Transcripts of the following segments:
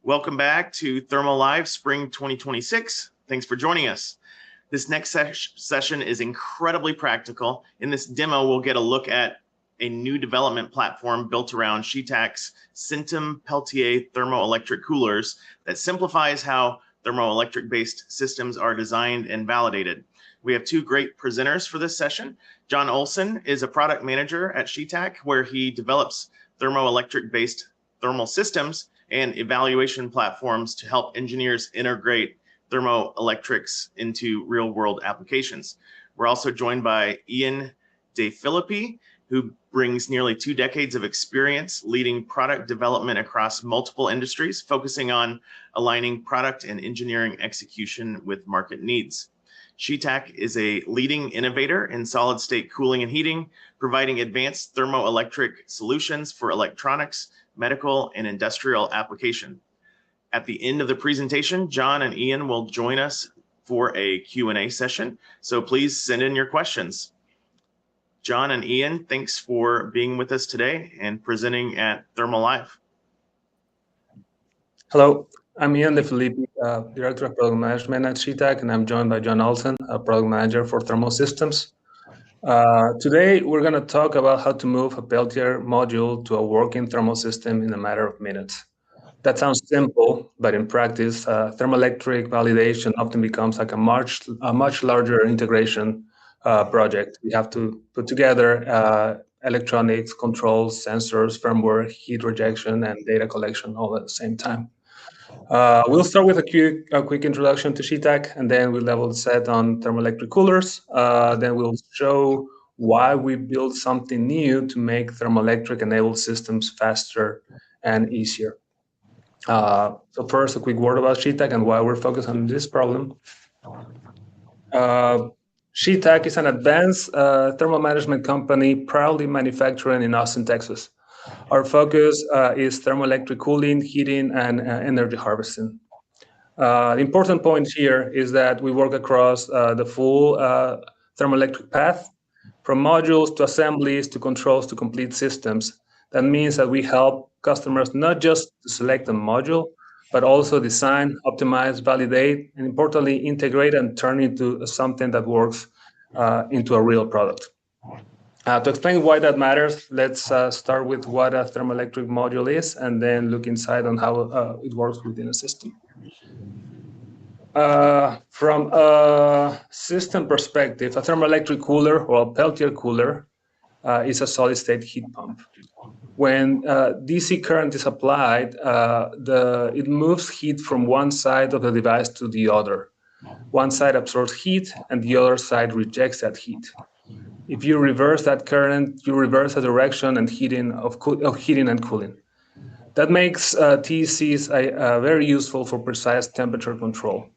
Welcome back to Thermal.Live Spring 2026. Thanks for joining us. This next session is incredibly practical. In this demo, we'll get a look at a new development platform built around Sheetak's Peltier thermoelectric coolers that simplifies how thermoelectric-based systems are designed and validated. We have two great presenters for this session. John Olson is a product manager at Sheetak, where he develops thermoelectric-based thermal systems and evaluation platforms to help engineers integrate thermoelectrics into real-world applications. We're also joined by Ian DeFilippi, who brings nearly 2 decades of experience leading product development across multiple industries, focusing on aligning product and engineering execution with market needs. Sheetak is a leading innovator in solid-state cooling and heating, providing advanced thermoelectric solutions for electronics, medical, and industrial application. At the end of the presentation, John and Ian will join us for a Q&A session, so please send in your questions. John and Ian, thanks for being with us today and presenting at Thermal.Live. Hello, I'm Ian DeFilippi, Director of Product Management at Sheetak, and I'm joined by John Olson, a Product Manager for Thermal Systems. Today, we're going to talk about how to move a Peltier module to a working thermal system in a matter of minutes. That sounds simple, but in practice, thermoelectric validation often becomes like a much larger integration project. We have to put together electronics, controls, sensors, firmware, heat rejection, and data collection all at the same time. We'll start with a quick introduction to Sheetak, and then we'll level set on thermoelectric coolers. Then we'll show why we built something new to make thermoelectric-enabled systems faster and easier. So first, a quick word about Sheetak and why we're focused on this problem. Sheetak is an advanced thermal management company proudly manufacturing in Austin, Texas. Our focus is thermoelectric cooling, heating, and energy harvesting. The important point here is that we work across the full thermoelectric path, from modules to assemblies to controls to complete systems. That means that we help customers not just to select a module, but also design, optimize, validate, and importantly, integrate and turn into something that works into a real product. To explain why that matters, let's start with what a thermoelectric module is, and then look inside on how it works within a system. From a system perspective, a thermoelectric cooler or a Peltier cooler is a solid-state heat pump. When DC current is applied, it moves heat from one side of the device to the other. One side absorbs heat, and the other side rejects that heat. If you reverse that current, you reverse the direction and heating and cooling. That makes TECs very useful for precise temperature control.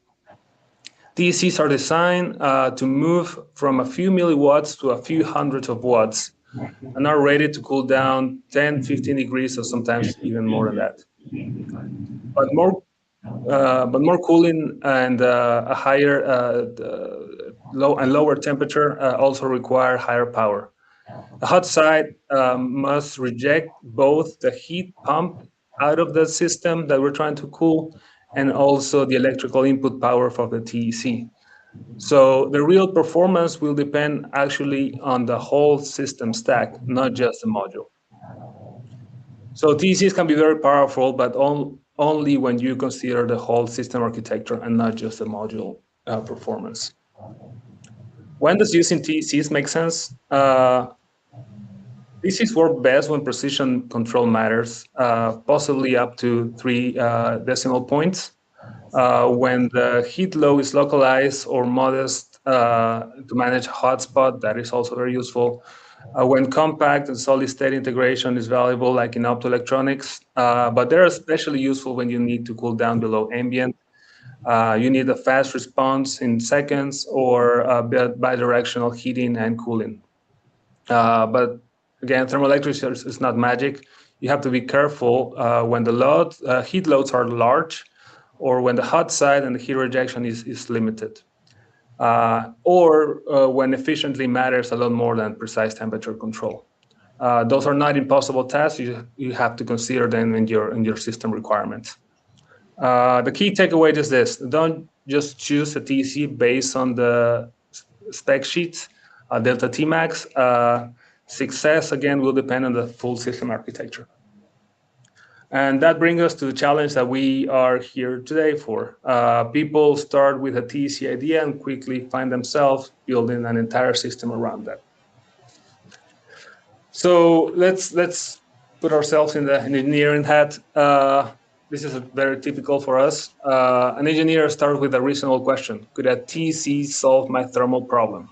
TECs are designed to move from a few milliwatts to a few hundreds of watts and are ready to cool down 10, 15 degrees, or sometimes even more than that. But more cooling and a higher lower temperature also require higher power. The hot side must reject both the heat pump out of the system that we're trying to cool and also the electrical input power for the TEC. So the real performance will depend actually on the whole system stack, not just the module. So TECs can be very powerful, but only when you consider the whole system architecture and not just the module performance. When does using TECs make sense? TECs work best when precision control matters, possibly up to 3 decimal points. When the heat load is localized or modest to manage a hotspot, that is also very useful. When compact and solid-state integration is valuable, like in Optoelectronics, but they're especially useful when you need to cool down below ambient. You need a fast response in seconds or bidirectional heating and cooling. But again, thermoelectric is not magic. You have to be careful when the heat loads are large, or when the hot side and the heat rejection is limited. Or when efficiently matters a lot more than precise temperature control. Those are not impossible tasks. You have to consider them in your system requirements. The key takeaway is this: don't just choose a TC based on the spec sheets, delta Tmax. Success, again, will depend on the full system architecture. And that brings us to the challenge that we are here today for. People start with a TC idea and quickly find themselves building an entire system around that. So let's put ourselves in the engineering hat. This is very typical for us. An engineer starts with a reasonable question. Could a TC solve my thermal problem?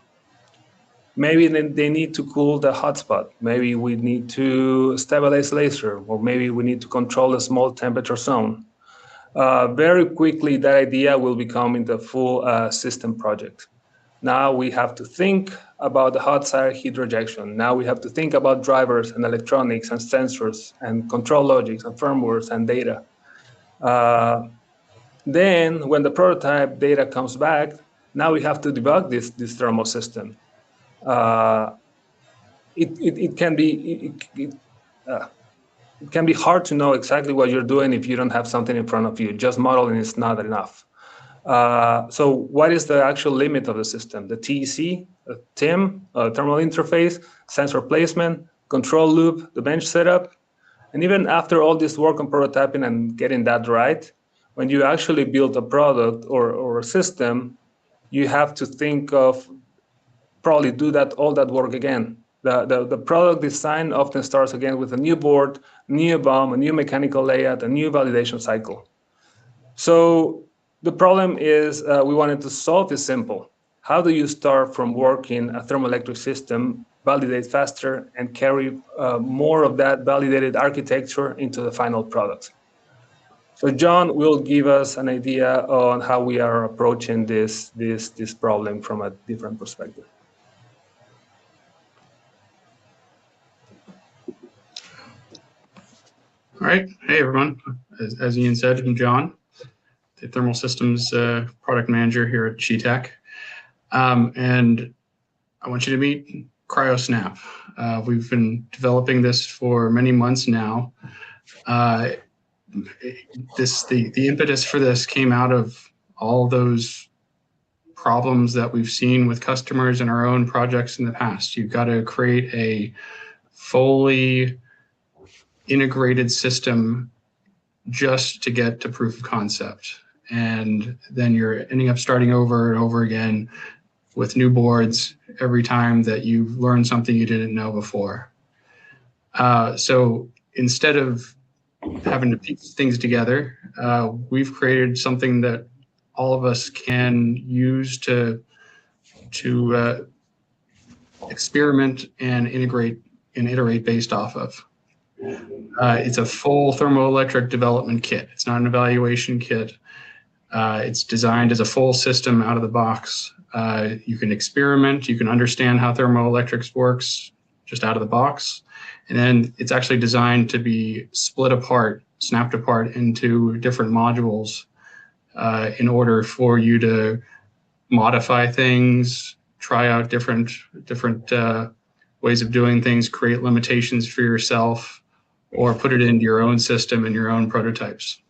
Maybe they need to cool the hotspot. Maybe we need to stabilize laser, or maybe we need to control a small temperature zone. Very quickly, that idea will become into a full system project. Now we have to think about the hot side heat rejection. Now we have to think about drivers and electronics and sensors and control logics and firmwares and data. Then when the prototype data comes back, now we have to debug this thermal system. It can be hard to know exactly what you're doing if you don't have something in front of you. Just modeling is not enough. So what is the actual limit of the system? The TEC, TIM, thermal interface, sensor placement, control loop, the bench setup. And even after all this work on prototyping and getting that right, when you actually build a product or a system, you have to think of probably do all that work again. The product design often starts again with a new board, new BOM, a new mechanical layout, a new validation cycle. So the problem is we wanted to solve is simple. How do you start from working a thermoelectric system, validate faster, and carry more of that validated architecture into the final product? So John will give us an idea on how we are approaching this problem from a different perspective. All right. Hey, everyone. As Ian said, I'm John, the Thermal Systems product manager here at Sheetak. And I want you to meet CryoSnap. We've been developing this for many months now. The impetus for this came out of all those problems that we've seen with customers in our own projects in the past. You've got to create a fully integrated system just to get to proof of concept. And then you're ending up starting over and over again with new boards every time that you learn something you didn't know before. So instead of having to piece things together, we've created something that all of us can use to experiment and integrate and iterate based off of. It's a full thermoelectric development kit. It's not an evaluation kit. It's designed as a full system out of the box. You can experiment. You can understand how thermoelectrics works just out of the box. And then it's actually designed to be split apart, snapped apart into different modules in order for you to modify things, try out different ways of doing things, create limitations for yourself, or put it into your own system and your own prototypes.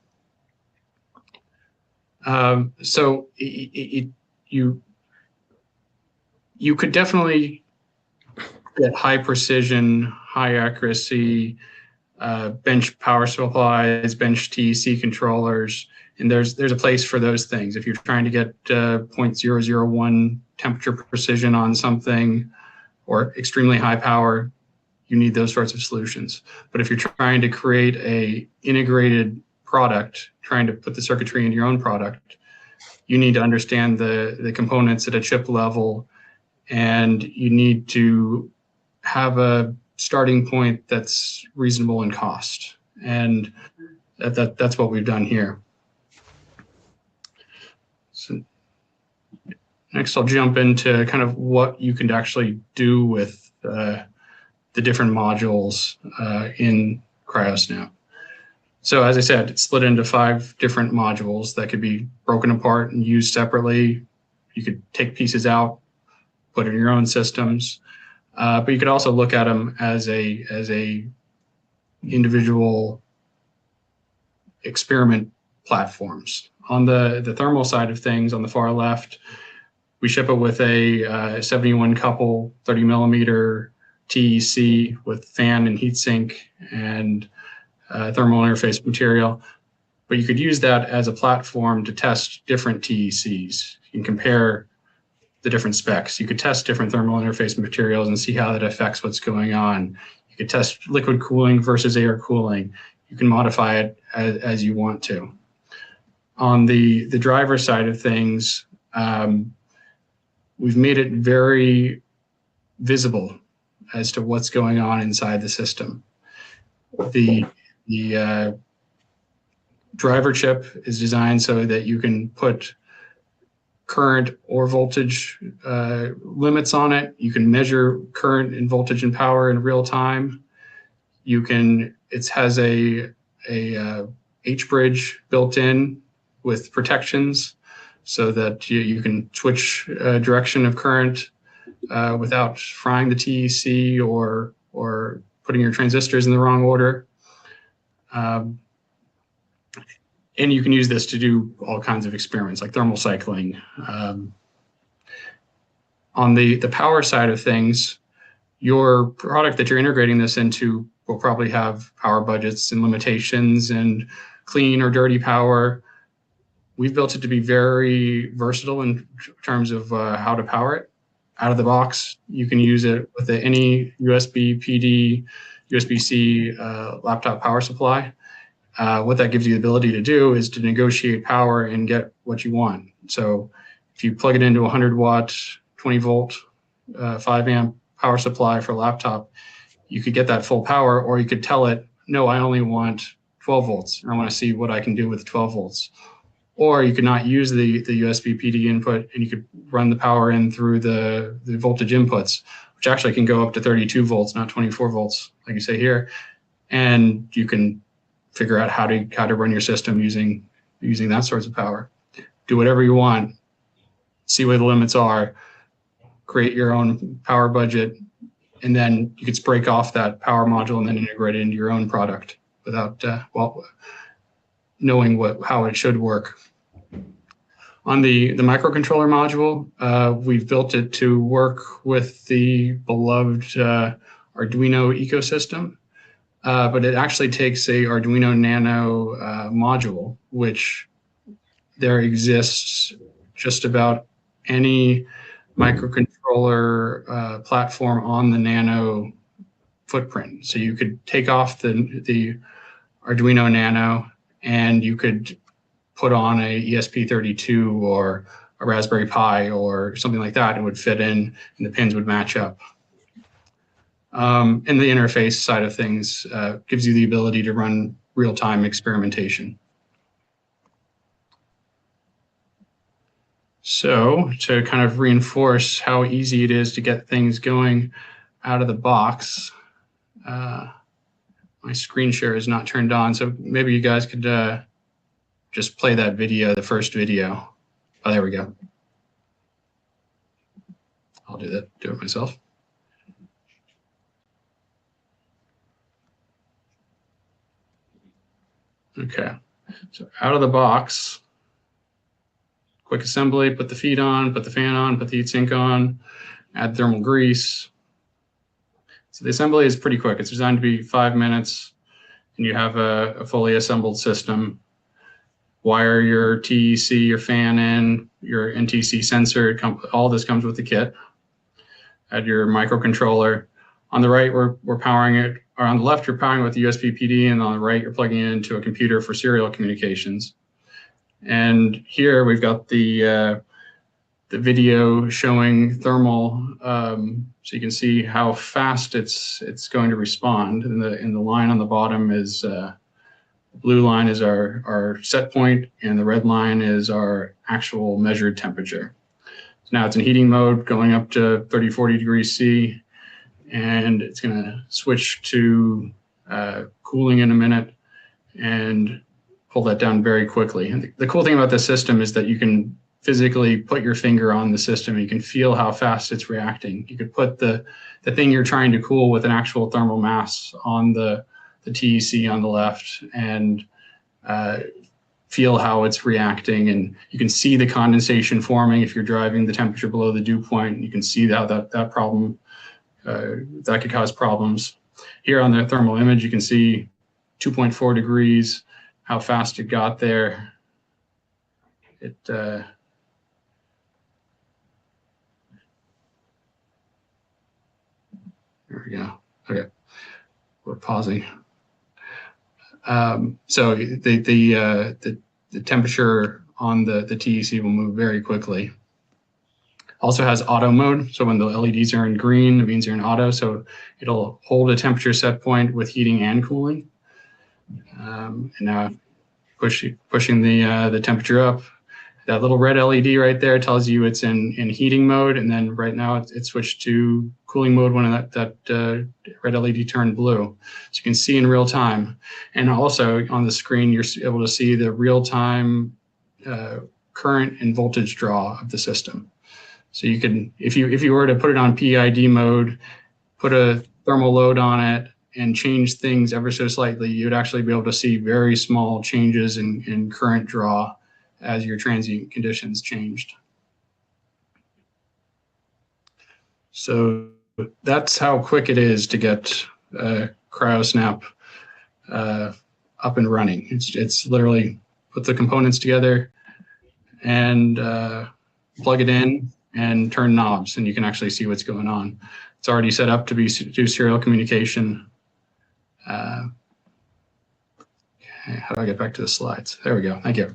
So you could definitely get high precision, high accuracy, bench power supplies, bench TEC controllers, and there's a place for those things. If you're trying to get 0.001 temperature precision on something or extremely high power, you need those sorts of solutions. But if you're trying to create a integrated product, trying to put the circuitry into your own product, you need to understand the components at a chip level, and you need to have a starting point that's reasonable in cost. And that's what we've done here. So next, I'll jump into kind of what you can actually do with the different modules in CryoSnap. So as I said, it's split into 5 different modules that could be broken apart and used separately. You could take pieces out, put in your own systems, but you could also look at them as a individual experiment platforms. On the thermal side of things, on the far left, we ship it with a 71 couple 30 millimeter TEC with fan and heatsink and thermal interface material. But you could use that as a platform to test different TECs. You can compare the different specs. You could test different thermal interface materials and see how that affects what's going on. You could test liquid cooling versus air cooling. You can modify it as you want to. On the driver side of things, we've made it very visible as to what's going on inside the system. The driver chip is designed so that you can put current or voltage limits on it. You can measure current and voltage and power in real time. It has a H-bridge built in with protections so that you can switch direction of current without frying the TEC or putting your transistors in the wrong order. And you can use this to do all kinds of experiments like thermal cycling. On the power side of things, your product that you're integrating this into will probably have power budgets and limitations and clean or dirty power. We've built it to be very versatile in terms of how to power it. Out of the box, you can use it with any USB PD, USB-C laptop power supply. What that gives you the ability to do is to negotiate power and get what you want. So if you plug it into a 100 watt, 20 volt, 5 amp power supply for a laptop, you could get that full power, or you could tell it, no, I only want 12 volts. And I want to see what I can do with 12 volts. Or you could not use the USB PD input, and you could run the power in through the voltage inputs, which actually can go up to 32 volts, not 24 volts, like you say here. And you can figure out how to run your system using that source of power. Do whatever you want, see where the limits are, create your own power budget, and then you could break off that power module and then integrate it into your own product without knowing how it should work. On the microcontroller module, we've built it to work with the beloved Arduino ecosystem. But it actually takes a Arduino Nano module, which there exists just about any microcontroller platform on the Nano footprint. So you could take off the Arduino Nano and you could put on a ESP32 or a Raspberry Pi or something like that. It would fit in and the pins would match up. And the interface side of things gives you the ability to run real-time experimentation. So to kind of reinforce how easy it is to get things going out of the box, my screen share is not turned on, so maybe you guys could just play that video, the first video. Oh, there we go. I'll do it myself. Okay, so out of the box, quick assembly, put the feet on, put the fan on, put the heatsink on, add thermal grease. So the assembly is pretty quick. It's designed to be 5 minutes, and you have a fully assembled system. Wire your TEC, your fan in, your NTC sensor, all this comes with the kit. Add your microcontroller. On the right, we're powering it, or on the left, you're powering with the USB PD, and on the right, you're plugging it into a computer for serial communications. And here we've got the video showing thermal, so you can see how fast it's going to respond. And the line on the bottom is the blue line is our set point, and the red line is our actual measured temperature. So now it's in heating mode, going up to 30, 40 degrees C. And it's going to switch to cooling in a minute and pull that down very quickly. And the cool thing about this system is that you can physically put your finger on the system. You can feel how fast it's reacting. You could put the thing you're trying to cool with an actual thermal mass on the TEC on the left and feel how it's reacting, and you can see the condensation forming if you're driving the temperature below the dew point. You can see how that problem, that could cause problems. Here on the thermal image, you can see 2.4 degrees, how fast it got there. There we go. Okay, we're pausing. So the temperature on the TEC will move very quickly. Also has auto mode, so when the LEDs are in green, it means you're in auto, so it'll hold a temperature set point with heating and cooling. And now pushing the temperature up. That little red LED right there tells you it's in heating mode, and then right now it's switched to cooling mode when that red LED turned blue. So you can see in real time. And also on the screen, you're able to see the real-time current and voltage draw of the system. So you can, if you were to put it on PID mode, put a thermal load on it, and change things ever so slightly, you'd actually be able to see very small changes in current draw as your transient conditions changed. So that's how quick it is to get CryoSnap up and running. It's literally put the components together and plug it in and turn knobs, and you can actually see what's going on. It's already set up to do serial communication. Okay, how do I get back to the slides? There we go. Thank you.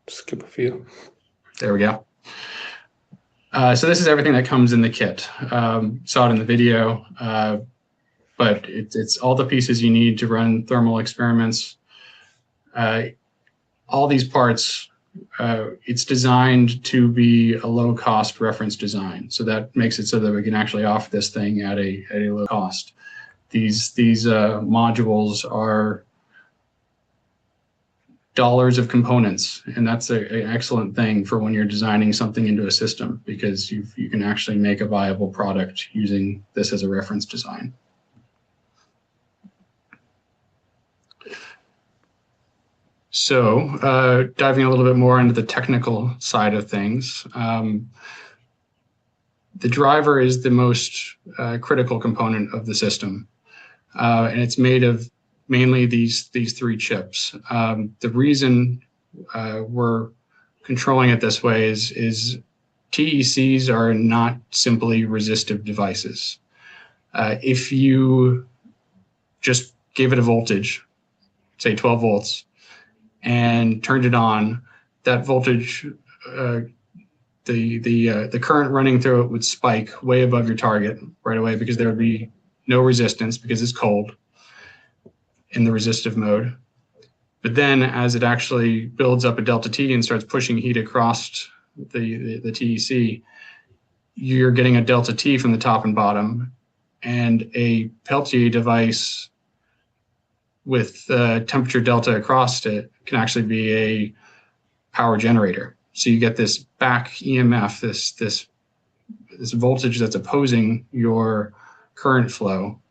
Skip a few. There we go. So this is everything that comes in the kit. Saw it in the video, but it's all the pieces you need to run thermal experiments. All these parts, it's designed to be a low-cost reference design. So that makes it so that we can actually offer this thing at a low cost. These modules are dollars of components, and that's an excellent thing for when you're designing something into a system, because you can actually make a viable product using this as a reference design. So diving a little bit more into the technical side of things, the driver is the most critical component of the system, and it's made of mainly these three chips. The reason we're controlling it this way is TECs are not simply resistive devices. If you just gave it a voltage, say 12 volts, and turned it on, that voltage, the current running through it would spike way above your target right away, because there would be no resistance because it's cold in the resistive mode. But then as it actually builds up a delta T and starts pushing heat across the TEC, you're getting a delta T from the top and bottom, and a Peltier device with temperature delta across it can actually be a power generator. So you get this back EMF, this voltage that's opposing your current flow,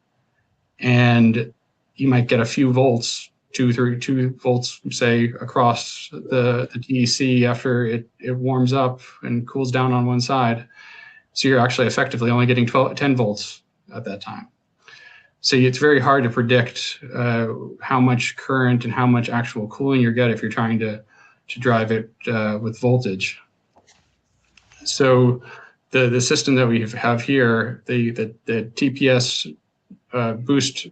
and you might get a few volts, 2 volts, say, across the TEC after it warms up and cools down on one side. So you're actually effectively only getting 10 volts at that time. So it's very hard to predict how much current and how much actual cooling you get if you're trying to drive it with voltage. So the system that we have here, the TPS boost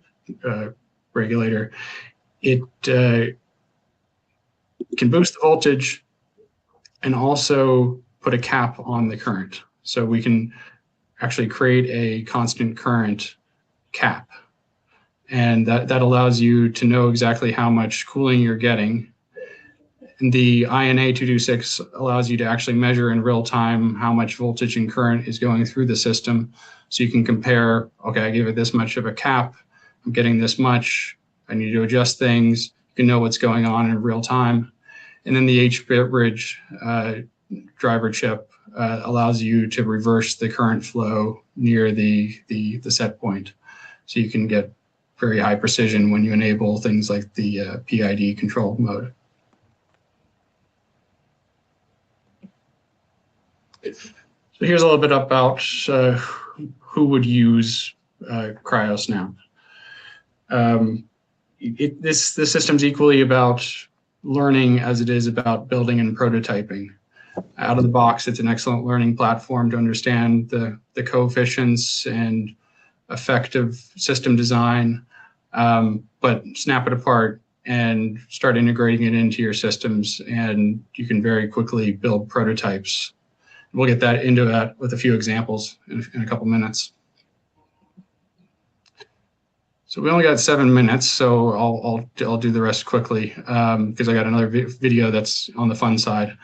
regulator, it can boost the voltage and also put a cap on the current. So we can actually create a constant current cap. And that allows you to know exactly how much cooling you're getting. And the INA 226 allows you to actually measure in real time how much voltage and current is going through the system. So you can compare, okay, I give it this much of a cap, I'm getting this much, I need to adjust things. You can know what's going on in real time. And then the H-bit bridge driver chip allows you to reverse the current flow near the set point. So you can get very high precision when you enable things like the PID control mode. So here's a little bit about who would use CryoSnap. This system's equally about learning as it is about building and prototyping. Out of the box, it's an excellent learning platform to understand the coefficients and effective system design, but snap it apart and start integrating it into your systems, and you can very quickly build prototypes. We'll get into that with a few examples in a couple minutes. So we only got 7 minutes, so I'll do the rest quickly because I got another video that's on the fun side.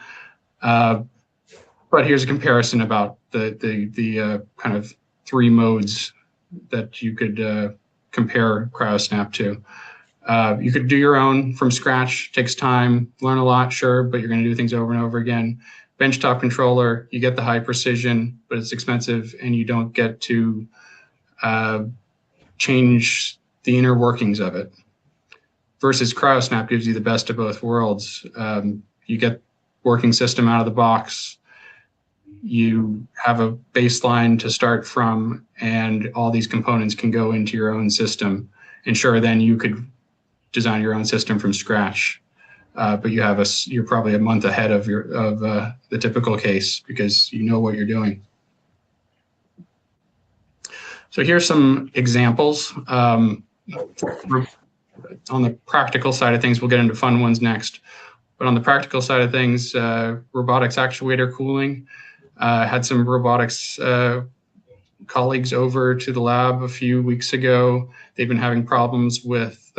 But here's a comparison about the kind of 3 modes that you could compare CryoSnap to. You could do your own from scratch. Takes time, learn a lot, sure, but you're going to do things over and over again. Benchtop controller, you get the high precision, but it's expensive, and you don't get to change the inner workings of it. Versus CryoSnap gives you the best of both worlds. You get working system out of the box. You have a baseline to start from, and all these components can go into your own system. And sure, then you could design your own system from scratch. But you're probably a month ahead of the typical case because you know what you're doing. So here's some examples. On the practical side of things, we'll get into fun ones next. But on the practical side of things, robotics actuator cooling. Had some robotics colleagues over to the lab a few weeks ago. They've been having problems with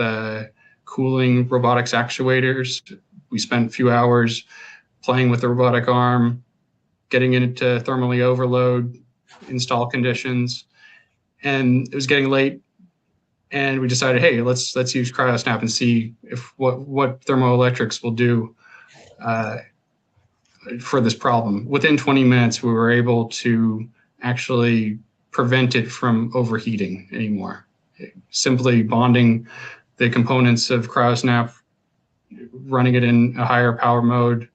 cooling robotics actuators. We spent a few hours playing with the robotic arm, getting it into thermally overload, install conditions, and it was getting late. And we decided, hey, let's use CryoSnap and see if what Thermoelectrics will do for this problem. Within 20 minutes, we were able to actually prevent it from overheating anymore. Simply bonding the components of CryoSnap, running it in a higher power mode,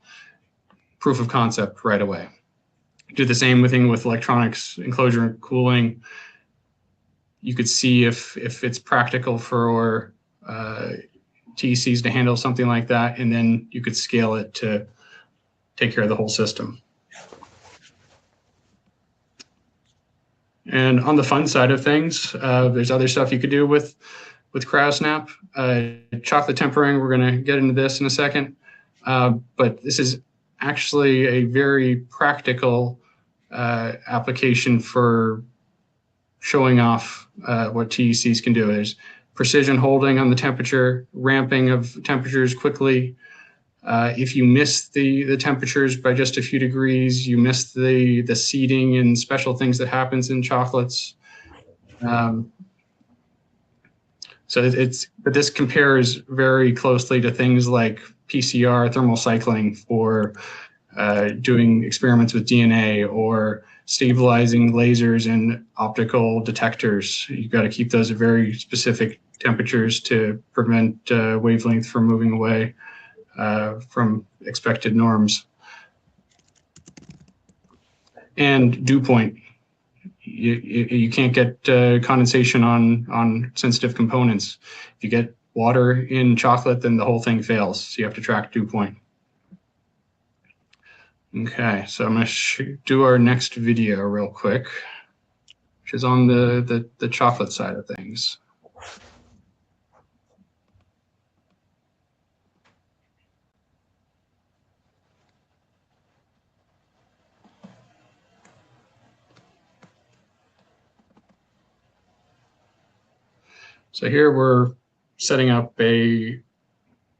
proof of concept right away. Do the same thing with electronics enclosure and cooling. You could see if it's practical for TECs to handle something like that, and then you could scale it to take care of the whole system. And on the fun side of things, there's other stuff you could do with CryoSnap. Chocolate tempering, we're going to get into this in a second. But this is actually a very practical application for showing off what TECs can do. There's precision holding on the temperature, ramping of temperatures quickly. If you miss the temperatures by just a few degrees, you miss the seeding and special things that happens in chocolates. But this compares very closely to things like PCR thermal cycling for doing experiments with DNA or stabilizing lasers and optical detectors. You've got to keep those at very specific temperatures to prevent wavelength from moving away from expected norms. And dew point. You can't get condensation on sensitive components. If you get water in chocolate, then the whole thing fails. So you have to track dew point. Okay, so I'm going to do our next video real quick, which is on the chocolate side of things. So here we're setting up a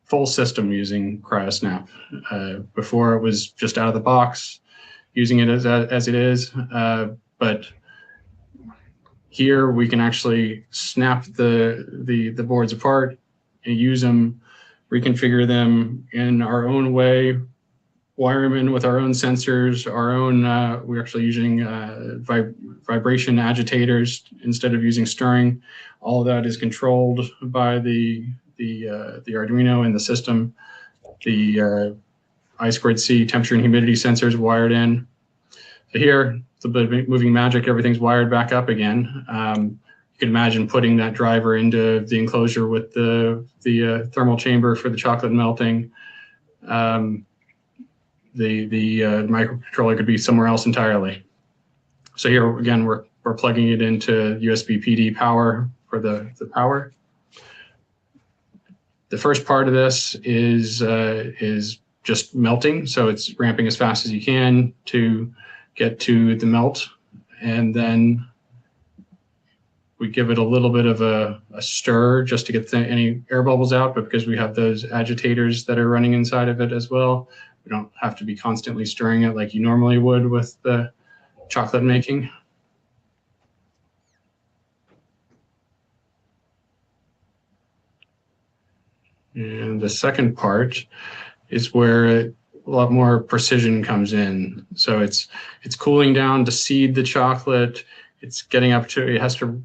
full system using CryoSnap. Before it was just out of the box, using it as it is. But here we can actually snap the boards apart and use them, reconfigure them in our own way, wire them in with our own sensors, our own, we're actually using vibration agitators instead of using stirring. All of that is controlled by the Arduino in the system. The I2C temperature and humidity sensors wired in. So here, it's a bit of moving magic. Everything's wired back up again. You can imagine putting that driver into the enclosure with the thermal chamber for the chocolate melting. The microcontroller could be somewhere else entirely. So here again, we're plugging it into USB PD power for the power. The first part of this is just melting, so it's ramping as fast as you can to get to the melt, and then we give it a little bit of a stir just to get any air bubbles out, but because we have those agitators that are running inside of it as well, we don't have to be constantly stirring it like you normally would with the chocolate making. And the second part is where a lot more precision comes in. So it's cooling down to seed the chocolate. It's getting up to, it has to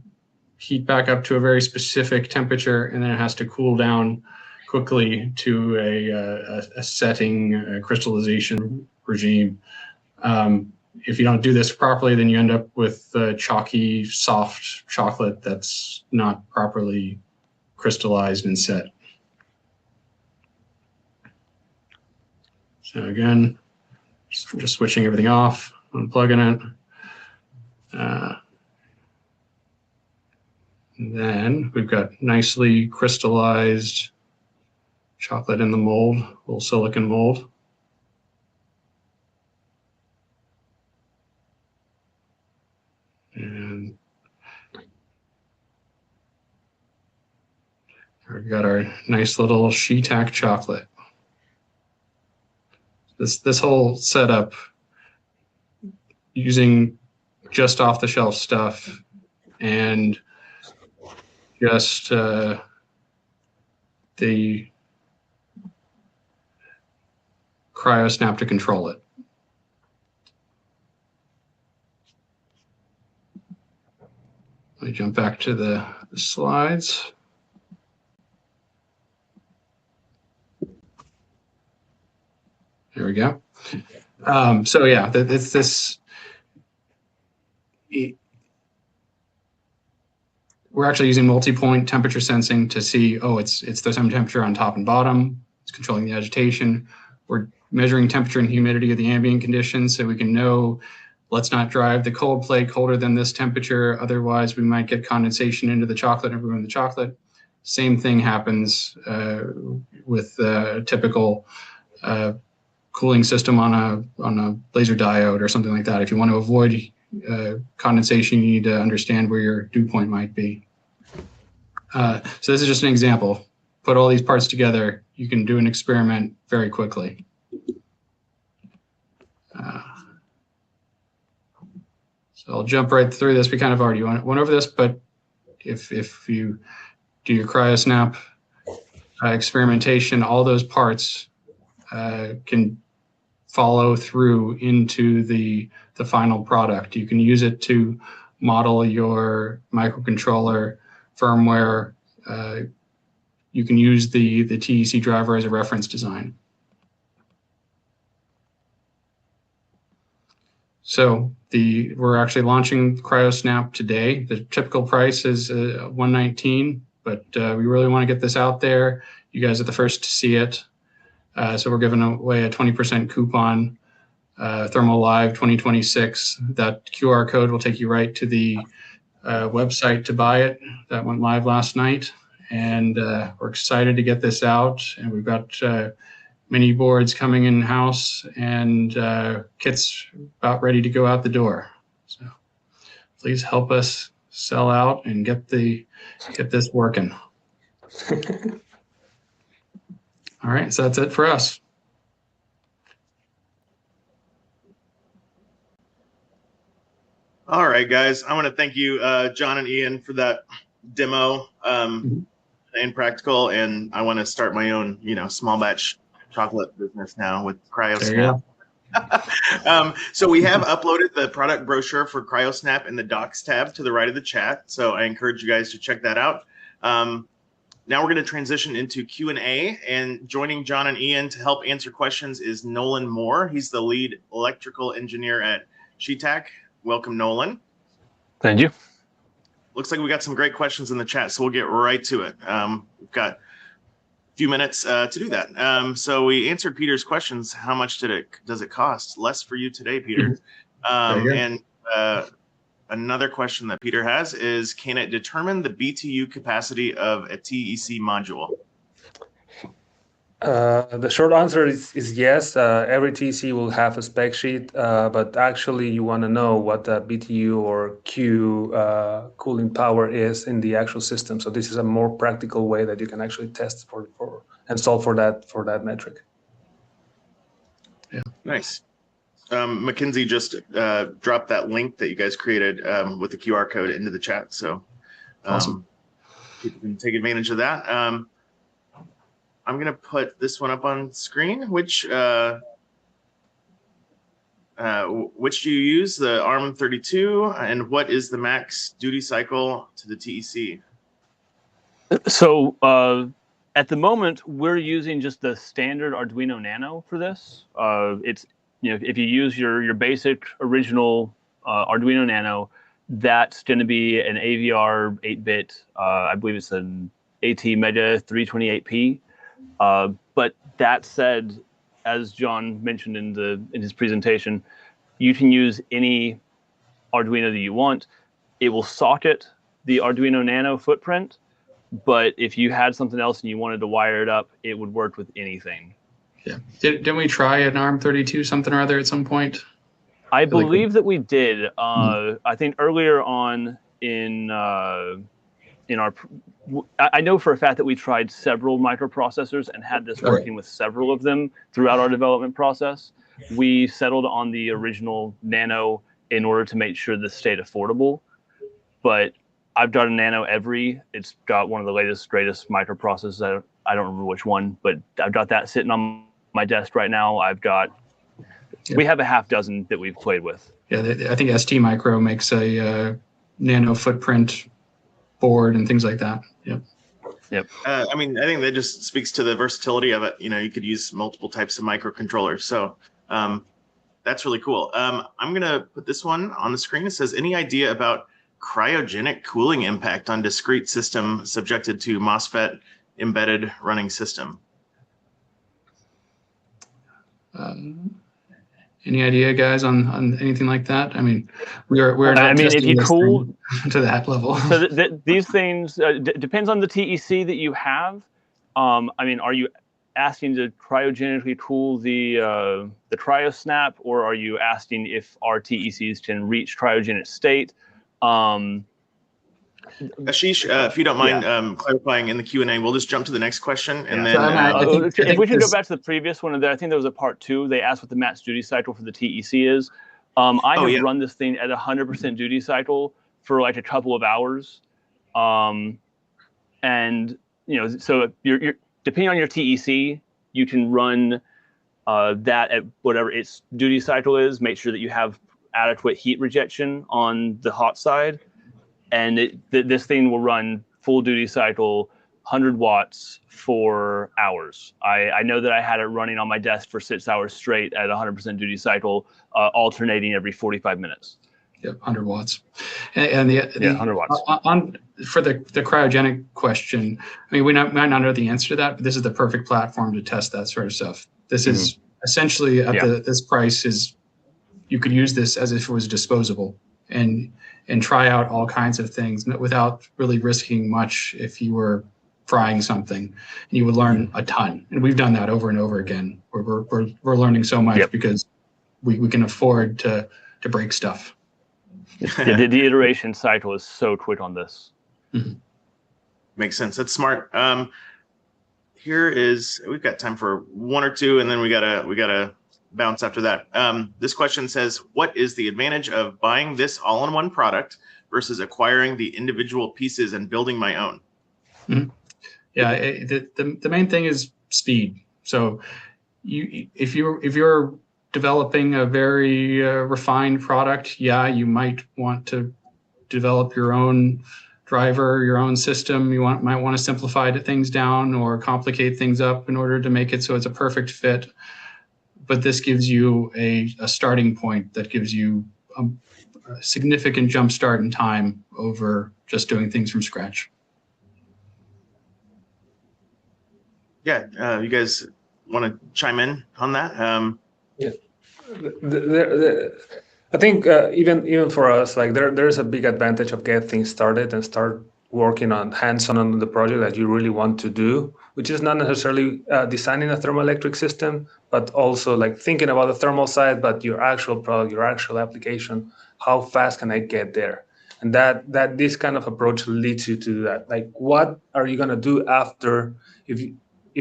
heat back up to a very specific temperature, and then it has to cool down quickly to a setting crystallization regime. If you don't do this properly, then you end up with chalky, soft chocolate that's not properly crystallized and set. So again, just switching everything off, unplugging it. And then we've got nicely crystallized chocolate in the mold, little silicon mold. And we've got our nice little Sheetak chocolate. This whole setup using just off-the-shelf stuff and just the CryoSnap to control it. Let me jump back to the slides. There we go. So yeah, we're actually using multi-point temperature sensing to see, oh, it's the same temperature on top and bottom. It's controlling the agitation. We're measuring temperature and humidity of the ambient conditions so we can know, let's not drive the cold plate colder than this temperature. Otherwise, we might get condensation into the chocolate and ruin the chocolate. Same thing happens with a typical cooling system on a laser diode or something like that. If you want to avoid condensation, you need to understand where your dew point might be. So this is just an example. Put all these parts together, you can do an experiment very quickly. So I'll jump right through this. We kind of already went over this, but if you do your CryoSnap experimentation, all those parts can follow through into the final product. You can use it to model your microcontroller firmware. You can use the TEC driver as a reference design. So we're actually launching CryoSnap today. The typical price is $119, but we really want to get this out there. You guys are the first to see it. So we're giving away a 20% coupon, Thermal.Live 2026. That QR code will take you right to the website to buy it. That went live last night, and we're excited to get this out. And we've got mini boards coming in-house and kits about ready to go out the door. So please help us sell out and get this working. All right, so that's it for us. All right, guys. I want to thank you, John and Ian, for that demo and practical. And I want to start my own, small batch chocolate business now with There you CryoSnap. go. So we have uploaded the product brochure for CryoSnap in the Docs tab to the right of the chat. So I encourage you guys to check that out. Now we're going to transition into Q&A, and joining John and Ian to help answer questions is Nolan Moore. He's the lead electrical engineer at Sheetak. Welcome, Nolan. Thank you. Looks like we got some great questions in the chat, so we'll get right to it. We've got a few minutes to do that. So we answered Peter's questions. How much does it cost? Less for you today, Peter. And another question that Peter has is, can it determine the BTU capacity of a TEC module? The short answer is yes. Every TC will have a spec sheet, but actually you want to know what the BTU or Q cooling power is in the actual system. So this is a more practical way that you can actually test for and solve for that metric. Yeah, nice. Mackenzie just dropped that link that you guys created with the QR code into the chat, so Awesome. People can take advantage of that. I'm going to put this one up on screen. Which do you use, the ARM32, and what is the max duty cycle to the TEC? So at the moment, we're using just the standard Arduino Nano for this. It's, if you use your basic original Arduino Nano, that's going to be an AVR 8-bit. I believe it's an AT Mega 328P. But that said, as John mentioned in his presentation, you can use any Arduino that you want. It will socket the Arduino Nano footprint, but if you had something else and you wanted to wire it up, it would work with anything. Yeah. Didn't we try an ARM32 something or other at some point? I believe that we did. I think earlier on in our, I know for a fact that we tried several microprocessors and had this working with several of them throughout our development process. We settled on the original Nano in order to make sure this stayed affordable. But I've got a Nano Every. It's got one of the latest, greatest microprocessors. I don't remember which one, but I've got that sitting on my desk right now. I've got, we have a half dozen that we've played with. Yeah, I think ST Micro makes a nano footprint board and things like that. Yep. Yep. I mean, I think that just speaks to the versatility of it. You could use multiple types of microcontrollers. So that's really cool. I'm going to put this one on the screen. It says, any idea about cryogenic cooling impact on discrete system subjected to MOSFET embedded running system? Any idea, guys, on anything like that? I mean, we're not. I mean, if you cool to that level. So these things depends on the TEC that you have. I mean, are you asking to cryogenically cool the CryoSnap, or are you asking if our TECs can reach cryogenic state? Ashish, if you don't mind clarifying in the Q&A, we'll just jump to the next question. And then if we can go back to the previous one, I think there was a part 2. They asked what the max duty cycle for the TEC is. I have run this thing at 100% duty cycle for like a couple of hours. And, so you're depending on your TEC, you can run that at whatever its duty cycle is. Make sure that you have adequate heat rejection on the hot side. And this thing will run full duty cycle, 100 watts for hours. I know that I had it running on my desk for 6 hours straight at 100% duty cycle, alternating every 45 minutes. Yep, 100 watts. And the 100 watts. For the cryogenic question, I mean, we might not know the answer to that, but this is the perfect platform to test that sort of stuff. This is essentially at this price is, you could use this as if it was disposable and try out all kinds of things without really risking much. If you were frying something, and you would learn a ton. And we've done that over and over again. We're learning so much because we can afford to break stuff. The iteration cycle is so quick on this. Makes sense. That's smart. We've got time for one or two, and then we gotta bounce after that. This question says, what is the advantage of buying this all-in-one product versus acquiring the individual pieces and building my own? Yeah, the main thing is speed. So if you're developing a very refined product, yeah, you might want to develop your own driver, your own system. You might want to simplify things down or complicate things up in order to make it so it's a perfect fit. But this gives you a starting point that gives you a significant jump start in time over just doing things from scratch. Yeah, you guys want to chime in on that? Yeah. I think even for us, like there's a big advantage of getting things started and start working on hands-on on the project that you really want to do, which is not necessarily designing a thermoelectric system, but also like thinking about the thermal side, but your actual product, your actual application, how fast can I get there? And that this kind of approach leads you to that. Like, what are you gonna do after if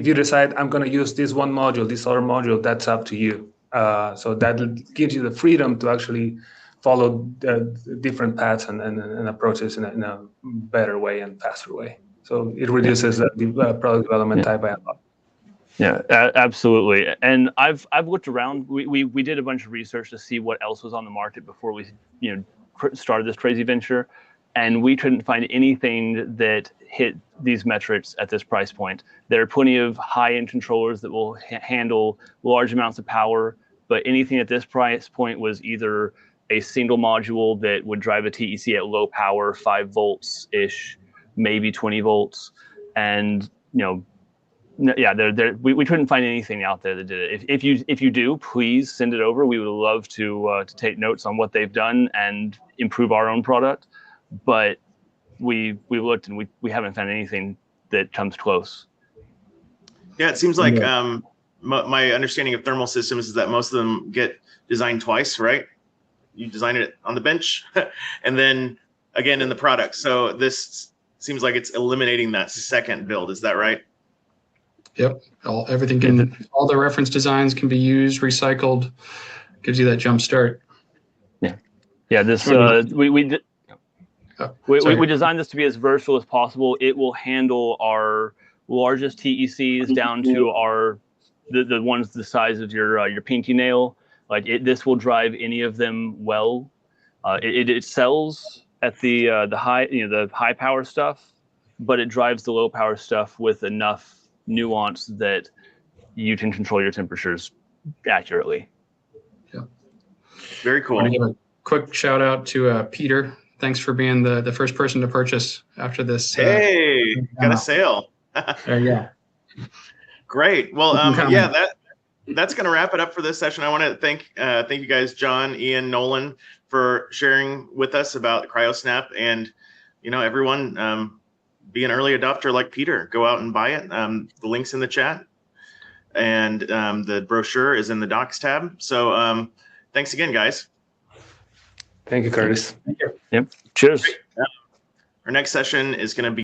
you decide I'm gonna use this one module, this other module? That's up to you. So that gives you the freedom to actually follow the different paths and approaches in a better way and faster way. So it reduces the product development time by a lot. Yeah, absolutely. And I've looked around. We did a bunch of research to see what else was on the market before we started this crazy venture, and we couldn't find anything that hit these metrics at this price point. There are plenty of high-end controllers that will handle large amounts of power, but anything at this price point was either a single module that would drive a TEC at low power, 5 volts ish, maybe 20 volts, and we couldn't find anything out there that did it. If you do, please send it over. We would love to take notes on what they've done and improve our own product. But we looked and we haven't found anything that comes close. Yeah, it seems like my understanding of thermal systems is that most of them get designed twice, right? You design it on the bench and then again in the product. So this seems like it's eliminating that second build. Is that right? Yep. All the reference designs can be used, recycled, gives you that jump start. Yeah. This we designed this to be as versatile as possible. It will handle our largest TECs down to the ones the size of your pinky nail. Like this will drive any of them well. It sells at the high power stuff, but it drives the low power stuff with enough nuance that you can control your temperatures accurately. Yeah. Very cool. I want to give a quick shout out to Peter. Thanks for being the first person to purchase after this. Hey, got a sale. There you go. Great. Well, that's going to wrap it up for this session. I want to thank you guys, John, Ian, Nolan, for sharing with us about CryoSnap, and everyone, be an early adopter like Peter. Go out and buy it. The link's in the chat, and the brochure is in the docs tab. So thanks again, guys. Thank you, Curtis. Thank you. Yep. Cheers. Our next session is going to be